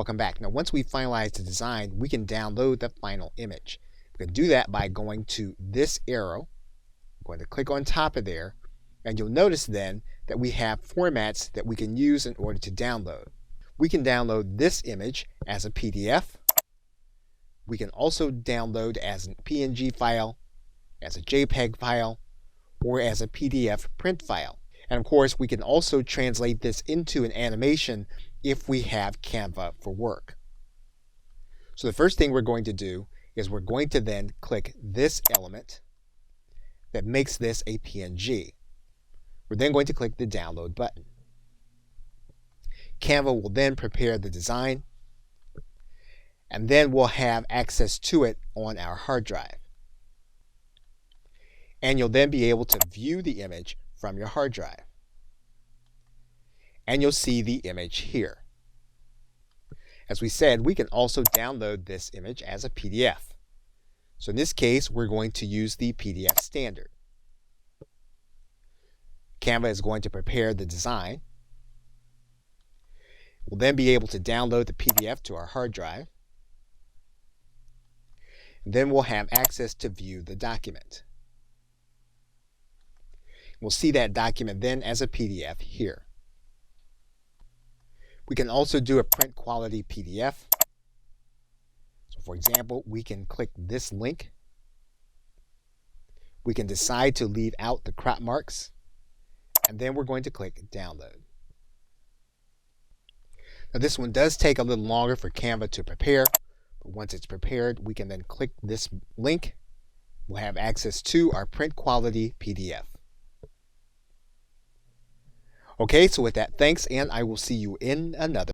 Welcome back. Now once we finalize the design, we can download the final image. We can do that by going to this arrow. I'm going to click on top of there, and you'll notice then that we have formats that we can use in order to download. We can download this image as a PDF. We can also download as a PNG file, as a JPEG file, or as a PDF print file. And of course, we can also translate this into an animation if we have Canva for work. So the first thing we're going to do is we're going to then click this element that makes this a PNG. We're then going to click the download button. Canva will then prepare the design, and then we'll have access to it on our hard drive. And you'll then be able to view the image from your hard drive. And you'll see the image here. As we said, we can also download this image as a PDF. So in this case, we're going to use the PDF standard. Canva is going to prepare the design. We'll then be able to download the PDF to our hard drive. And then we'll have access to view the document. We'll see that document then as a PDF here. We can also do a print quality PDF. So for example, we can click this link. We can decide to leave out the crop marks, and then we're going to click download. Now this one does take a little longer for Canva to prepare, but once it's prepared, we can then click this link. We'll have access to our print quality PDF. Okay, so with that, thanks, and I will see you in another